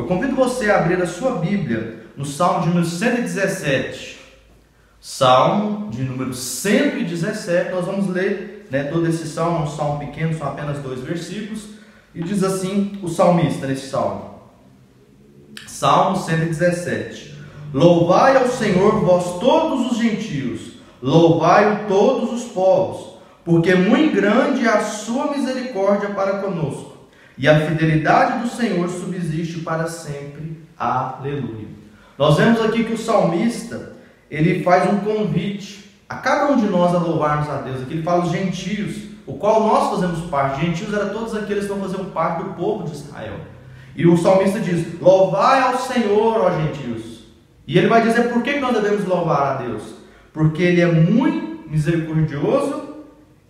convido você a abrir a sua Bíblia no Salmo de número 117. Salmo de número 117, nós vamos ler todo esse salmo, um salmo pequeno, são apenas 2 versículos, e diz assim o salmista nesse salmo. Salmo 117. Louvai ao Senhor, vós todos os gentios, louvai-o todos os povos, porque muito grande é a sua misericórdia para conosco, e a fidelidade do Senhor subsiste para sempre. Aleluia. Nós vemos aqui que o salmista, ele faz um convite a cada um de nós a louvarmos a Deus. Aqui ele fala os gentios, o qual nós fazemos parte. Gentios eram todos aqueles que não faziam parte do povo de Israel. E o salmista diz, louvai ao Senhor, ó gentios. E ele vai dizer por que nós devemos louvar a Deus. Porque Ele é muito misericordioso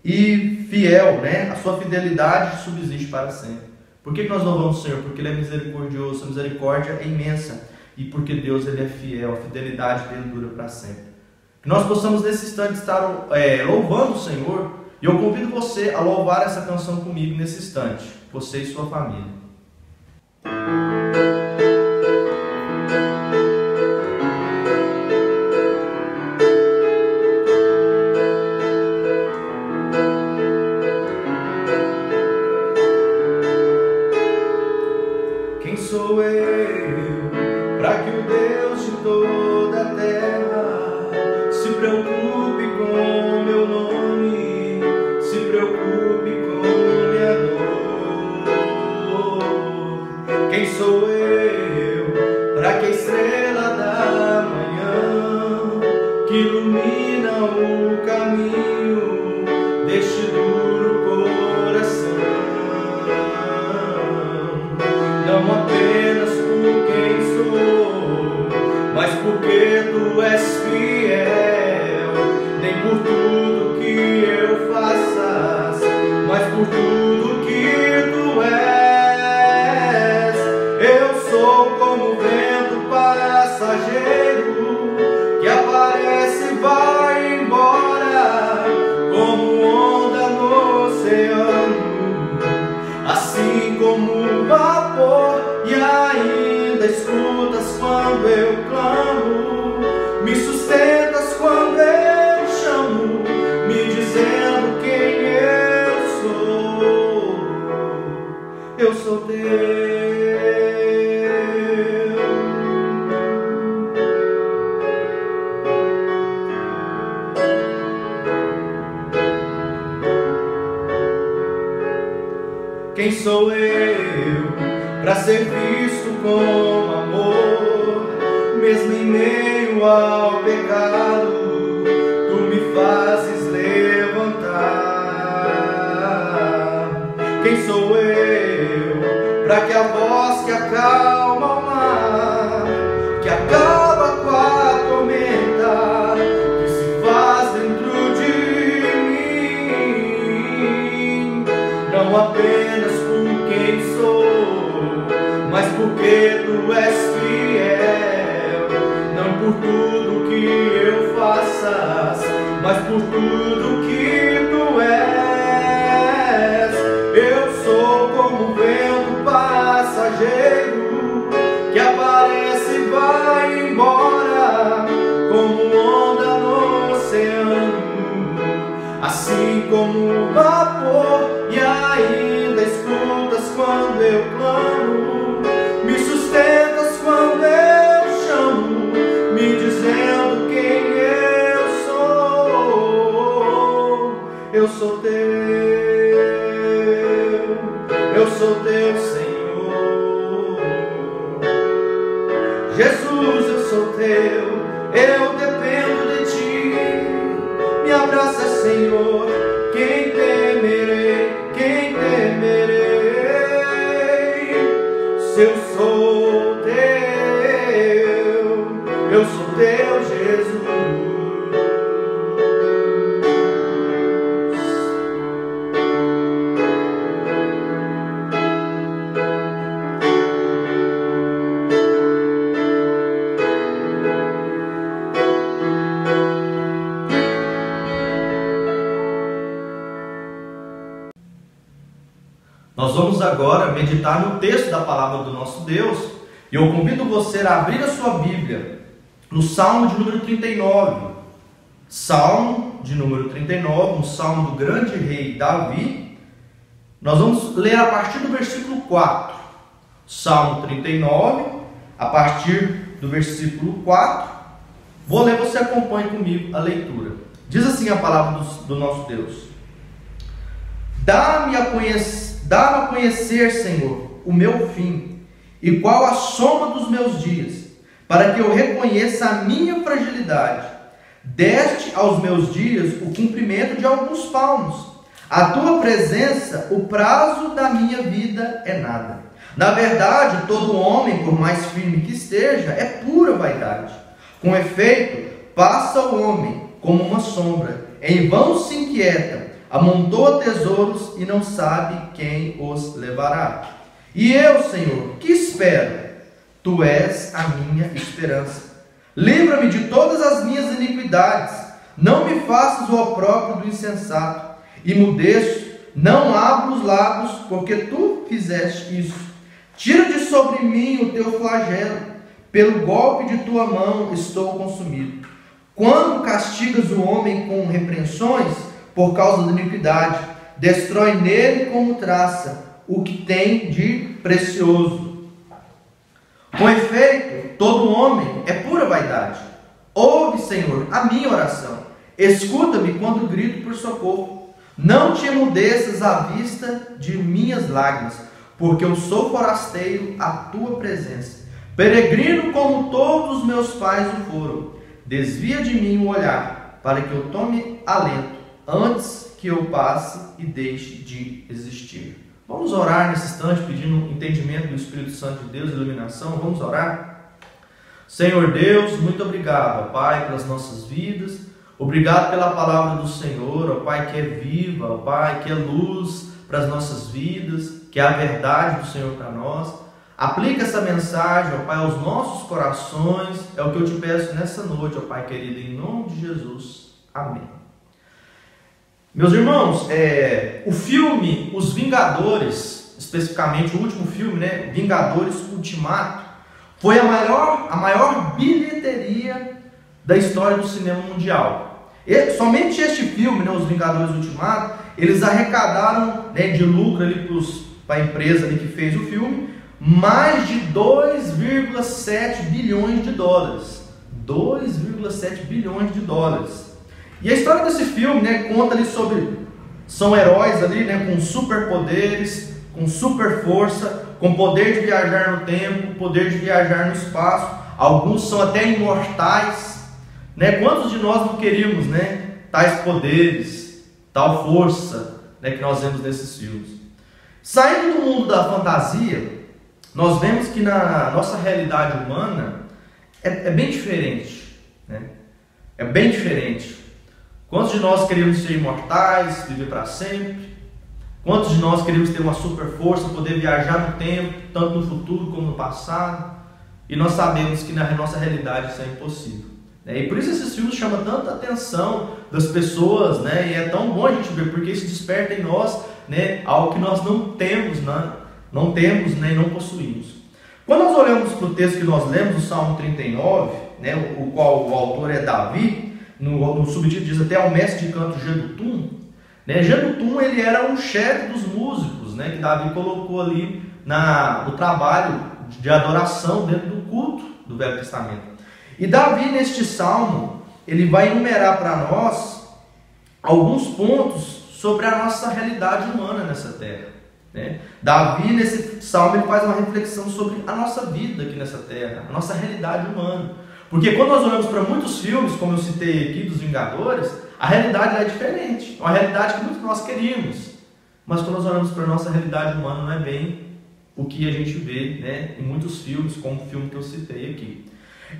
e fiel, A sua fidelidade subsiste para sempre. Por que nós louvamos o Senhor? Porque Ele é misericordioso, a misericórdia é imensa. E porque Deus Ele é fiel, a fidelidade dele dura para sempre. Que nós possamos nesse instante estar louvando o Senhor. E eu convido você a louvar essa canção comigo nesse instante. Você e sua família. Quem sou eu para que o Deus de toda a terra se preocupe com meu nome, se preocupe com minha dor? Quem sou eu para que a estrela da manhã que ilumina o caminho deste duro coração, não apenas por quem sou, mas porque tu és fiel, nem por tudo que eu faças, mas por tudo que tu és. Eu sou como o vento passageiro que aparece e vai embora, como onda no oceano, assim como o vapor, e ainda escutas quando eu clamo, me sustentas quando eu chamo, me dizendo quem eu sou. Eu sou teu. Quem sou eu para ser visto com amor, mesmo em meio ao pecado, tu me fazes levantar. Quem sou eu para que a voz que acalma o mar, que acaba com a tormenta, que se faz dentro de mim, não apenas por quem sou, mas porque tu és fiel, não por tudo que eu faças, mas por tudo que tu és. Eu sou como o vento passageiro que aparece e vai embora, como onda no oceano, assim como o vapor, e ainda escutas quando eu clamo, me sustentas quando eu chamo, me dizendo quem eu sou. Eu sou teu, eu sou teu, Senhor. Jesus, eu sou teu, eu dependo de ti. Me abraça, Senhor, quem temerei, quem temerei? Se eu sou teu, Jesus. Nós vamos agora meditar no texto da palavra do nosso Deus, E eu convido você a abrir a sua Bíblia no Salmo de número 39. Salmo de número 39, um salmo do grande rei Davi. Nós vamos ler a partir do versículo 4. Salmo 39, a partir do versículo 4. Vou ler, você acompanhe comigo a leitura. Diz assim a palavra do nosso Deus: Dá-me a conhecer, Senhor, o meu fim, e qual a soma dos meus dias, para que eu reconheça a minha fragilidade. Deste aos meus dias o cumprimento de alguns palmos. A tua presença, o prazo da minha vida é nada. Na verdade, todo homem, por mais firme que esteja, é pura vaidade. Com efeito, passa o homem como uma sombra, em vão se inquieta, amontoa tesouros e não sabe quem os levará. E eu, Senhor, que espero? Tu és a minha esperança. Livra-me de todas as minhas iniquidades, não me faças o opróbrio do insensato. Imudeço, não abro os lábios, porque tu fizeste isso. Tira de sobre mim o teu flagelo, pelo golpe de tua mão estou consumido. Quando castigas o homem com repreensões, por causa da iniquidade, destrói nele como traça o que tem de precioso. Com efeito, todo homem é pura vaidade. Ouve, Senhor, a minha oração. Escuta-me quando grito por socorro. Não te emudeças à vista de minhas lágrimas, porque eu sou forasteiro à tua presença. Peregrino como todos os meus pais o foram. Desvia de mim o olhar, para que eu tome alento, antes que eu passe e deixe de existir. Vamos orar nesse instante, pedindo entendimento do Espírito Santo de Deus, iluminação. Vamos orar? Senhor Deus, muito obrigado, ó Pai, pelas nossas vidas. Obrigado pela palavra do Senhor, ó Pai, que é viva, ó Pai, que é luz para as nossas vidas, que é a verdade do Senhor para nós. Aplica essa mensagem, ó Pai, aos nossos corações. É o que eu te peço nessa noite, ó Pai querido, em nome de Jesus. Amém. Meus irmãos, o filme Os Vingadores, especificamente o último filme, né, Vingadores Ultimato, foi a maior bilheteria da história do cinema mundial. Somente este filme, né, Os Vingadores Ultimato, eles arrecadaram, né, de lucro ali para a empresa ali que fez o filme, mais de 2,7 bilhões de dólares. 2,7 bilhões de dólares. E a história desse filme, né, conta ali sobre... São heróis ali, né, com superpoderes, com super força, com poder de viajar no tempo, poder de viajar no espaço. Alguns são até imortais, né? Quantos de nós não queríamos, né, tais poderes, tal força, né, que nós vemos nesses filmes? Saindo do mundo da fantasia, nós vemos que na nossa realidade humana é bem diferente, né? É bem diferente. Quantos de nós queríamos ser imortais, viver para sempre? Quantos de nós queríamos ter uma super força, poder viajar no tempo, tanto no futuro como no passado? E nós sabemos que na nossa realidade isso é impossível. E por isso esses filmes chamam tanta atenção das pessoas, né? E é tão bom a gente ver, porque isso desperta em nós, né, algo que nós não temos, né? Não temos, né, e não possuímos. Quando nós olhamos para o texto que nós lemos, o Salmo 39, né, o qual o autor é Davi, no subtítulo diz até ao mestre de canto Jedutum, né? Jedutum, ele era um chefe dos músicos, né, que Davi colocou ali no trabalho de adoração dentro do culto do Velho Testamento. E Davi, neste salmo, ele vai enumerar para nós alguns pontos sobre a nossa realidade humana nessa terra, né? Davi, nesse salmo, ele faz uma reflexão sobre a nossa vida aqui nessa terra, a nossa realidade humana. Porque quando nós olhamos para muitos filmes, como eu citei aqui, dos Vingadores, a realidade é diferente. É uma realidade que muitos de nós queríamos. Mas quando nós olhamos para a nossa realidade humana, não é bem o que a gente vê, né, em muitos filmes, como o filme que eu citei aqui.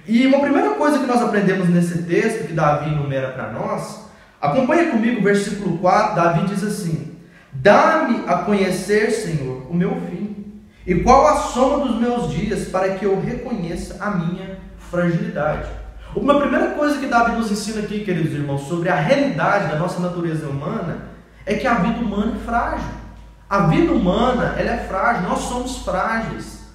E uma primeira coisa que nós aprendemos nesse texto, que Davi enumera para nós, acompanha comigo o versículo 4, Davi diz assim: Dá-me a conhecer, Senhor, o meu fim, e qual a soma dos meus dias, para que eu reconheça a minha fragilidade. Uma primeira coisa que Davi nos ensina aqui, queridos irmãos, sobre a realidade da nossa natureza humana, é que a vida humana é frágil. A vida humana, ela é frágil, nós somos frágeis.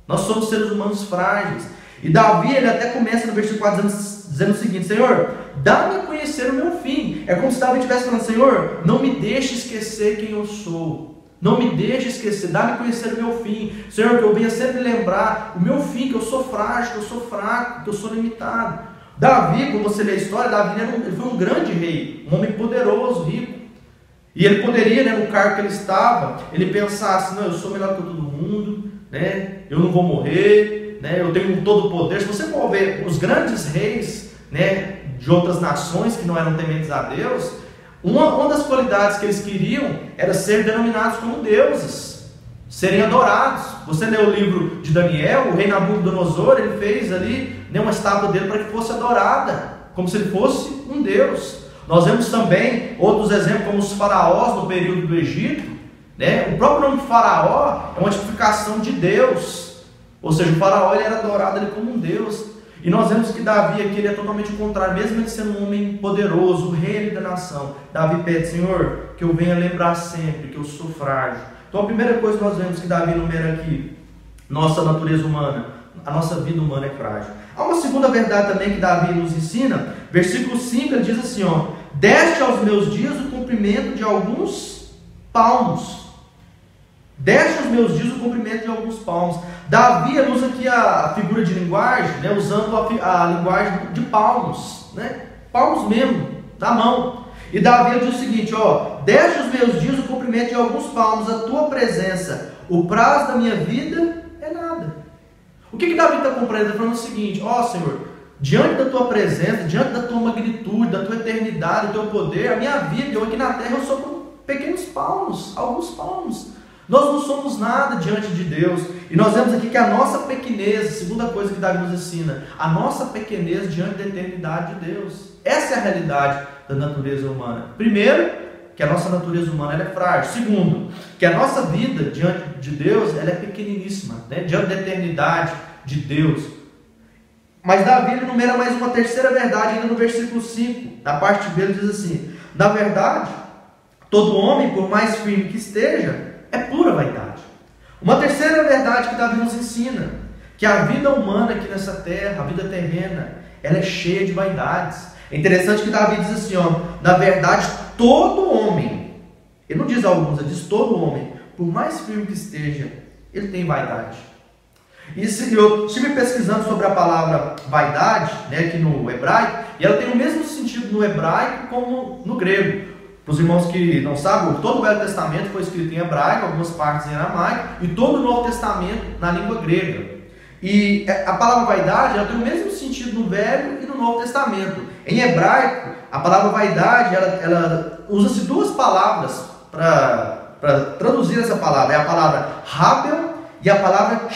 Nós somos seres humanos frágeis. E Davi, ele até começa no versículo 4 dizendo o seguinte: Senhor, dá-me a conhecer o meu fim. É como se Davi estivesse falando: Senhor, não me deixe esquecer quem eu sou. Não me deixe esquecer, dá-me a conhecer o meu fim. Senhor, que eu venha sempre lembrar o meu fim, que eu sou frágil, que eu sou fraco, que eu sou limitado. Davi, quando você lê a história, Davi ele foi um grande rei, um homem poderoso, rico. E ele poderia, no cargo que ele estava, ele pensasse: não, eu sou melhor que todo mundo, eu não vou morrer, eu tenho todo o poder. Se você for ver os grandes reis, de outras nações que não eram tementes a Deus, uma das qualidades que eles queriam era ser denominados como deuses, serem adorados. Você lê o livro de Daniel, o rei Nabucodonosor, ele fez ali uma estátua dele para que fosse adorada, como se ele fosse um deus. Nós vemos também outros exemplos, como os faraós no período do Egito. O próprio nome faraó é uma tipificação de Deus, ou seja, o faraó ele era adorado ali como um deus. E nós vemos que Davi aqui ele é totalmente o contrário, mesmo ele sendo um homem poderoso, o rei da nação. Davi pede: Senhor, que eu venha lembrar sempre que eu sou frágil. Então a primeira coisa que nós vemos que Davi enumera aqui: nossa natureza humana, a nossa vida humana é frágil. Há uma segunda verdade também que Davi nos ensina. Versículo 5, ele diz assim: deste aos meus dias o cumprimento de alguns palmos. Deste aos meus dias o cumprimento de alguns palmos. Davi usa aqui a figura de linguagem, usando a linguagem de palmos, palmos mesmo, da mão. E Davi diz o seguinte: deste aos meus dias o cumprimento de alguns palmos, a tua presença, o prazo da minha vida é nada. O que Davi está compreendendo? Está falando o seguinte: Senhor, diante da tua presença, diante da tua magnitude, da tua eternidade, do teu poder, a minha vida, eu aqui na terra, eu sou como pequenos palmos, alguns palmos. Nós não somos nada diante de Deus. E nós vemos aqui que a nossa pequenez, segunda coisa que Davi nos ensina, a nossa pequenez diante da eternidade de Deus. Essa é a realidade da natureza humana. Primeiro, que a nossa natureza humana ela é frágil. Segundo, que a nossa vida diante de Deus ela é pequeniníssima, diante da eternidade de Deus. Mas Davi enumera mais uma terceira verdade ainda no versículo 5. Na parte B ele diz assim: na verdade, todo homem, por mais firme que esteja, é pura vaidade. Uma terceira verdade que Davi nos ensina: que a vida humana aqui nessa terra, a vida terrena, ela é cheia de vaidades. É interessante que Davi diz assim: na verdade, todo homem, ele não diz alguns, ele diz todo homem, por mais firme que esteja, ele tem vaidade. E se eu estive pesquisando sobre a palavra vaidade, aqui no hebraico, e ela tem o mesmo sentido no hebraico como no grego. Para os irmãos que não sabem, todo o Velho Testamento foi escrito em hebraico, algumas partes em aramaico, e todo o Novo Testamento na língua grega. E a palavra vaidade ela tem o mesmo sentido no Velho e no Novo Testamento. Em hebraico, a palavra vaidade, ela usa-se duas palavras para traduzir essa palavra. É a palavra rabel e a palavra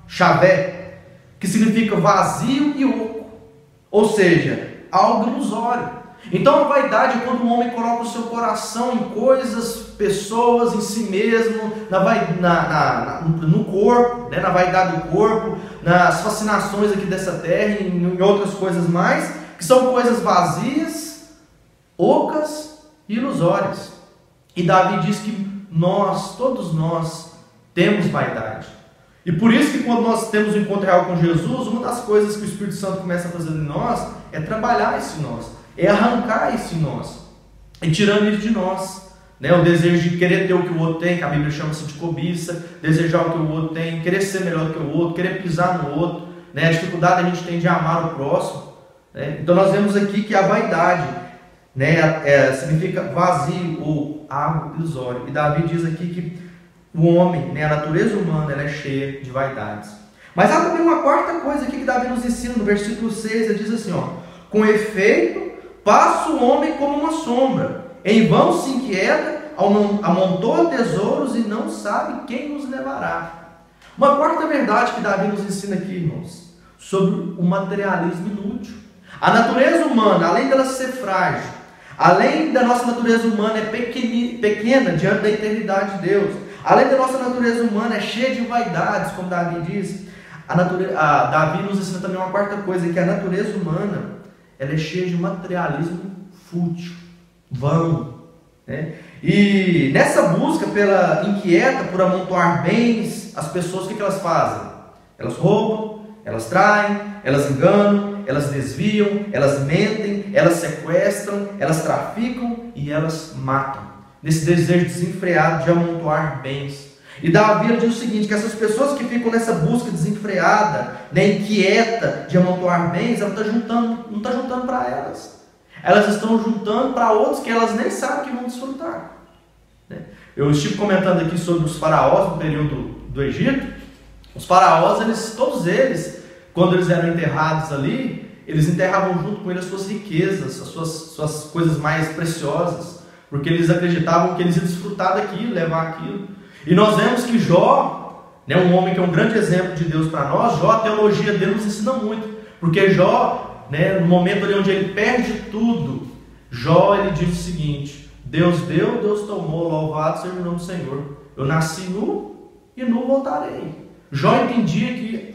chavé, que significa vazio e oco, ou seja, algo ilusório. Então a vaidade é quando um homem coloca o seu coração em coisas, pessoas, em si mesmo, no corpo, na vaidade do corpo, nas fascinações aqui dessa terra e em outras coisas mais, que são coisas vazias, ocas e ilusórias. E Davi diz que todos nós, temos vaidade. E por isso que quando nós temos um encontro real com Jesus, uma das coisas que o Espírito Santo começa a fazer em nós é trabalhar isso em nós. É arrancar isso em nós, e tirando isso de nós, o desejo de querer ter o que o outro tem, que a Bíblia chama-se de cobiça, desejar o que o outro tem, querer ser melhor do que o outro, querer pisar no outro, a dificuldade que a gente tem de amar o próximo. Então nós vemos aqui que a vaidade significa vazio ou algo ilusório, e Davi diz aqui que o homem, a natureza humana, ela é cheia de vaidades. Mas há também uma quarta coisa aqui que Davi nos ensina, no versículo 6, ele diz assim: com efeito, passa o homem como uma sombra, em vão se inquieta, amontoa tesouros e não sabe quem nos levará. Uma quarta verdade que Davi nos ensina aqui, irmãos, sobre o materialismo inútil. A natureza humana, além dela ser frágil, além da nossa natureza humana é pequena diante da eternidade de Deus, além da nossa natureza humana é cheia de vaidades, como Davi diz, Davi nos ensina também uma quarta coisa, que a natureza humana ela é cheia de materialismo fútil, vão. E nessa busca inquieta por amontoar bens, as pessoas o que elas fazem? Elas roubam, elas traem, elas enganam, elas desviam, elas mentem, elas sequestram, elas traficam e elas matam. Nesse desejo desenfreado de amontoar bens. E Davi diz o seguinte, que essas pessoas que ficam nessa busca desenfreada, né, inquieta de amontoar bens, ela não está juntando para elas. Elas estão juntando para outros que elas nem sabem que vão desfrutar. Eu estive comentando aqui sobre os faraós no período do Egito. Os faraós, todos eles, quando eles eram enterrados ali, eles enterravam junto com eles as suas riquezas, as suas coisas mais preciosas, porque eles acreditavam que eles iam desfrutar daquilo, levar aquilo. E nós vemos que Jó, né, um homem que é um grande exemplo de Deus para nós, Jó, a teologia dele nos ensina muito, porque Jó, né, no momento ali onde ele perde tudo, Jó, ele diz o seguinte: Deus deu, Deus tomou, louvado seja o nome do Senhor. Eu nasci nu e nu voltarei. Jó entendia que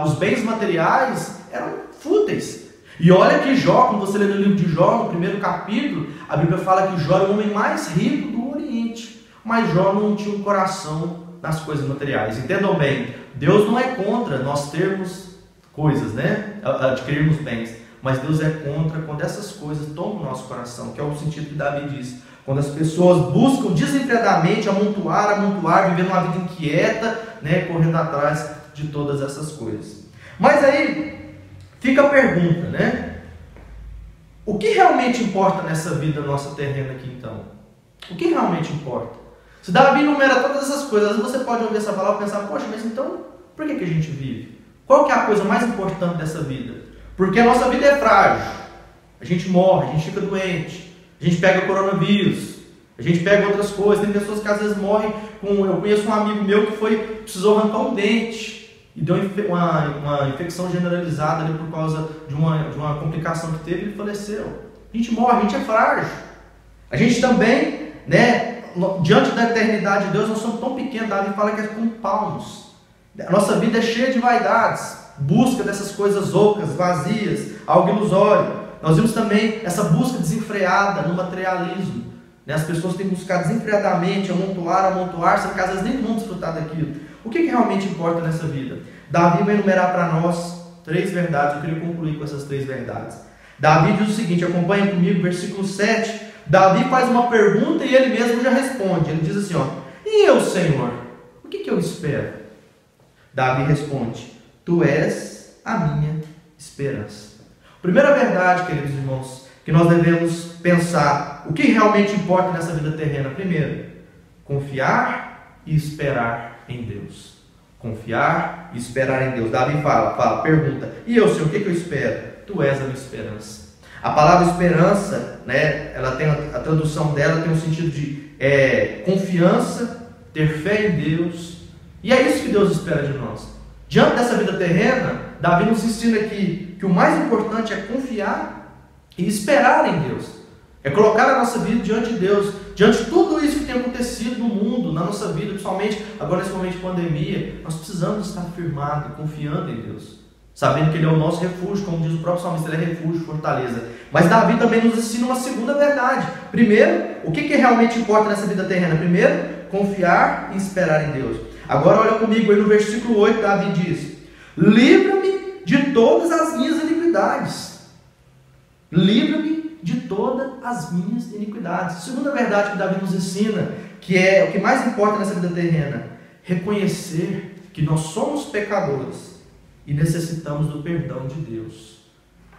os bens materiais eram fúteis. E olha que Jó, quando você lê no livro de Jó, no primeiro capítulo, a Bíblia fala que Jó era o homem mais rico do Oriente. Mas Jó não tinha um coração nas coisas materiais. Entendam bem, Deus não é contra nós termos coisas, né? Adquirirmos bens. Mas Deus é contra quando essas coisas tomam o nosso coração, que é o sentido que Davi diz. Quando as pessoas buscam desenfreadamente amontoar, vivendo uma vida inquieta, né, correndo atrás de todas essas coisas. Mas aí fica a pergunta, né? O que realmente importa nessa vida nossa terrena aqui então? O que realmente importa? Se Davi enumera todas essas coisas, você pode ouvir essa palavra e pensar, poxa, mas então por que a gente vive? Qual que é a coisa mais importante dessa vida? Porque a nossa vida é frágil. A gente morre, a gente fica doente, a gente pega coronavírus, a gente pega outras coisas. Tem pessoas que às vezes morrem com... Eu conheço um amigo meu que precisou arrancar um dente e deu uma infecção generalizada ali por causa de uma complicação que teve e ele faleceu. A gente morre, a gente é frágil. A gente também, né, diante da eternidade de Deus, nós somos tão pequenos. Davi fala que é como palmos. A nossa vida é cheia de vaidades, busca dessas coisas ocas, vazias, algo ilusório. Nós vimos também essa busca desenfreada no materialismo. As pessoas têm que buscar desenfreadamente, amontoar, sendo que às vezes nem vão desfrutar daquilo. O que realmente importa nessa vida? Davi vai enumerar para nós 3 verdades. Eu queria concluir com essas 3 verdades. Davi diz o seguinte, acompanha comigo, versículo 7. Davi faz uma pergunta e ele mesmo já responde. Ele diz assim, e eu, Senhor, o que eu espero? Davi responde, tu és a minha esperança. Primeira verdade, queridos irmãos, que nós devemos pensar o que realmente importa nessa vida terrena. Primeiro, confiar e esperar em Deus. Confiar e esperar em Deus. Davi pergunta, e eu, Senhor, o que eu espero? Tu és a minha esperança. A palavra esperança, né, ela tem a tradução dela tem o sentido de confiança, ter fé em Deus. E é isso que Deus espera de nós. Diante dessa vida terrena, Davi nos ensina aqui que o mais importante é confiar e esperar em Deus. É colocar a nossa vida diante de Deus, diante de tudo isso que tem acontecido no mundo, na nossa vida, principalmente agora nesse momento de pandemia. Nós precisamos estar firmados, confiando em Deus, sabendo que Ele é o nosso refúgio, como diz o próprio salmista, Ele é refúgio, fortaleza. Mas Davi também nos ensina uma segunda verdade. Primeiro, o que realmente importa nessa vida terrena? Primeiro, confiar e esperar em Deus. Agora olha comigo aí no versículo 8, Davi diz, livra-me de todas as minhas iniquidades. Livra-me de todas as minhas iniquidades. Segunda verdade que Davi nos ensina, que é o que mais importa nessa vida terrena, reconhecer que nós somos pecadores e necessitamos do perdão de Deus.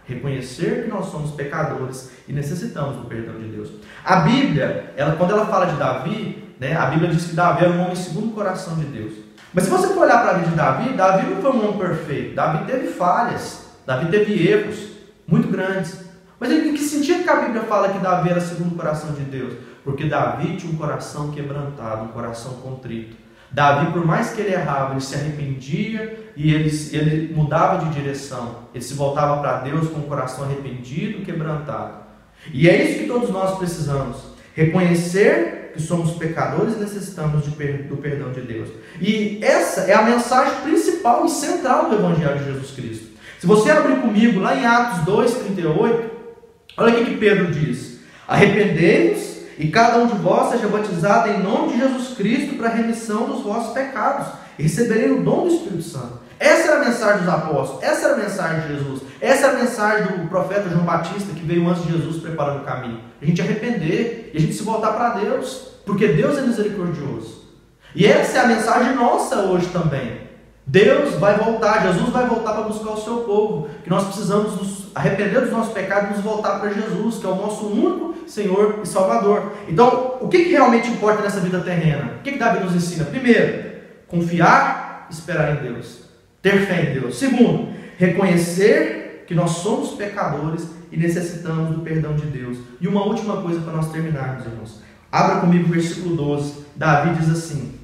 Reconhecer que nós somos pecadores e necessitamos do perdão de Deus. A Bíblia, quando ela fala de Davi, né, a Bíblia diz que Davi era um homem segundo o coração de Deus. Mas se você for olhar para a vida de Davi, Davi não foi um homem perfeito. Davi teve falhas, Davi teve erros muito grandes. Mas em que sentido que a Bíblia fala que Davi era segundo o coração de Deus? Porque Davi tinha um coração quebrantado, um coração contrito. Davi, por mais que ele errava, ele se arrependia e ele mudava de direção. Ele se voltava para Deus com o coração arrependido, quebrantado. E é isso que todos nós precisamos. Reconhecer que somos pecadores e necessitamos do perdão de Deus. E essa é a mensagem principal e central do Evangelho de Jesus Cristo. Se você abrir comigo lá em Atos 2:38, olha o que Pedro diz. Arrependei-vos e cada um de vós seja batizado em nome de Jesus Cristo para a remissão dos vossos pecados e receberem o dom do Espírito Santo. Essa era a mensagem dos apóstolos, essa era a mensagem de Jesus, essa era a mensagem do profeta João Batista, que veio antes de Jesus preparando o caminho. A gente arrepender e a gente se voltar para Deus, porque Deus é misericordioso. E essa é a mensagem nossa hoje também. Deus vai voltar, Jesus vai voltar para buscar o seu povo, que nós precisamos nos arrepender dos nossos pecados e nos voltar para Jesus, que é o nosso único Senhor e Salvador. Então, o que realmente importa nessa vida terrena? O que Davi nos ensina? Primeiro, confiar e esperar em Deus, ter fé em Deus. Segundo, reconhecer que nós somos pecadores e necessitamos do perdão de Deus. E uma última coisa para nós terminarmos, irmãos. Abra comigo o versículo 12. Davi diz assim: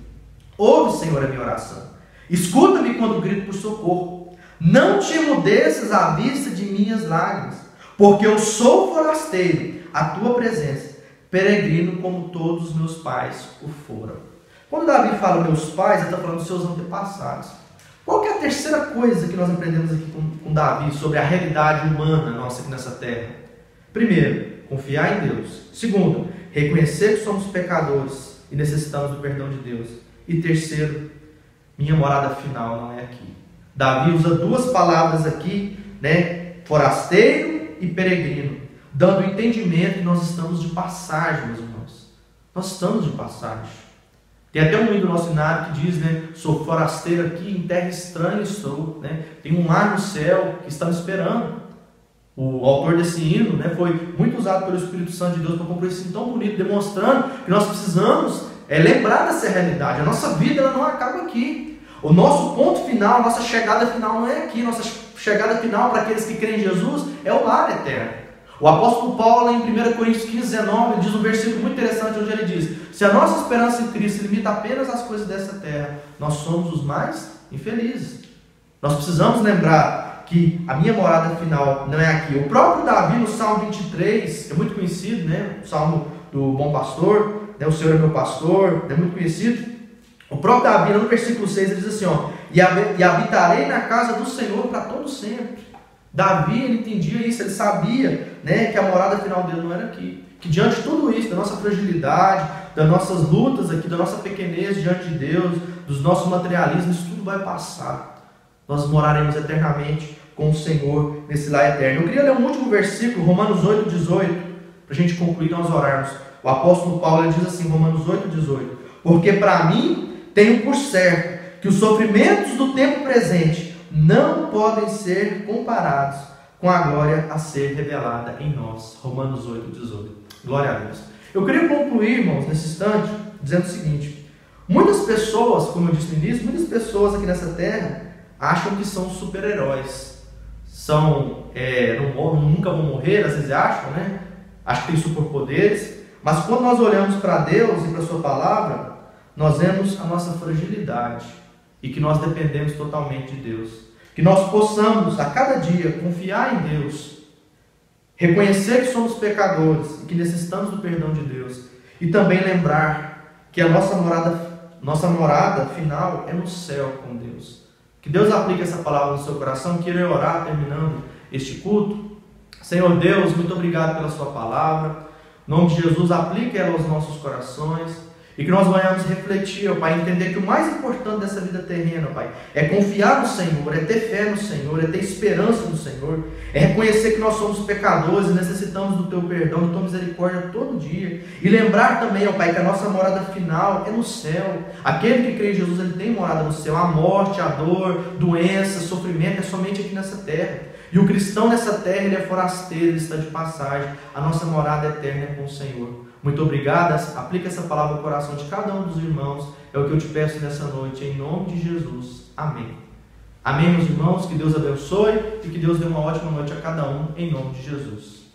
ouve, Senhor, a minha oração. Escuta-me quando grito por socorro. Não te emudeças à vista de minhas lágrimas, porque eu sou forasteiro à tua presença, peregrino como todos os meus pais o foram. Quando Davi fala meus pais, ele está falando dos seus antepassados. Qual que é a terceira coisa que nós aprendemos aqui com Davi sobre a realidade humana nossa aqui nessa terra? Primeiro, confiar em Deus. Segundo, reconhecer que somos pecadores e necessitamos do perdão de Deus. E terceiro, minha morada final não é aqui. Davi usa duas palavras aqui, né? Forasteiro e peregrino, dando o entendimento que nós estamos de passagem, meus irmãos. Nós estamos de passagem. Tem até um hino do nosso hinário que diz, né? Sou forasteiro aqui, em terra estranha estou, né? Tem um mar no céu que está me esperando. O autor desse hino, né, foi muito usado pelo Espírito Santo de Deus para compor esse hino tão bonito, demonstrando que nós precisamos lembrar dessa realidade. A nossa vida ela não acaba aqui. O nosso ponto final, a nossa chegada final não é aqui. Nossa chegada final para aqueles que creem em Jesus é o lar eterno. O apóstolo Paulo, em 1 Coríntios 15, 19, ele diz um versículo muito interessante, onde ele diz: se a nossa esperança em Cristo se limita apenas às coisas dessa terra, nós somos os mais infelizes. Nós precisamos lembrar que a minha morada final não é aqui. O próprio Davi, no Salmo 23, é muito conhecido, né? O Salmo do Bom Pastor, né? O Senhor é meu pastor, é muito conhecido. O próprio Davi, no versículo 6, ele diz assim, ó: e habitarei na casa do Senhor para todo sempre. Davi, ele entendia isso, ele sabia, né, que a morada final dele não era aqui. Que diante de tudo isso, da nossa fragilidade, das nossas lutas aqui, da nossa pequenez diante de Deus, dos nossos materialismos, isso tudo vai passar. Nós moraremos eternamente com o Senhor nesse lar eterno. Eu queria ler um último versículo, Romanos 8, 18, para a gente concluir e nós orarmos. O apóstolo Paulo ele diz assim, Romanos 8, 18: porque para mim tenho por certo que os sofrimentos do tempo presente não podem ser comparados com a glória a ser revelada em nós. Romanos 8, 18. Glória a Deus. Eu queria concluir, irmãos, nesse instante, dizendo o seguinte: muitas pessoas, como eu disse no início, muitas pessoas aqui nessa terra acham que são super-heróis. Nunca vão morrer, às vezes acham, né? Acham que têm superpoderes. Mas quando nós olhamos para Deus e para a sua palavra, nós vemos a nossa fragilidade e que nós dependemos totalmente de Deus. Que nós possamos, a cada dia, confiar em Deus, reconhecer que somos pecadores e que necessitamos do perdão de Deus, e também lembrar que a nossa morada final é no céu com Deus. Que Deus aplique essa palavra no seu coração. Quero orar terminando este culto. Senhor Deus, muito obrigado pela sua palavra. Em nome de Jesus, aplique ela aos nossos corações. E que nós venhamos refletir, ó Pai, entender que o mais importante dessa vida terrena, ó Pai, é confiar no Senhor, é ter fé no Senhor, é ter esperança no Senhor, é reconhecer que nós somos pecadores e necessitamos do Teu perdão, da Tua misericórdia todo dia. E lembrar também, ó Pai, que a nossa morada final é no céu. Aquele que crê em Jesus, ele tem morada no céu. A morte, a dor, doença, sofrimento é somente aqui nessa terra. E o cristão nessa terra, ele é forasteiro, ele está de passagem. A nossa morada eterna é com o Senhor. Muito obrigado, aplica essa palavra no coração de cada um dos irmãos, é o que eu te peço nessa noite, em nome de Jesus, amém. Amém, meus irmãos, que Deus abençoe e que Deus dê uma ótima noite a cada um, em nome de Jesus.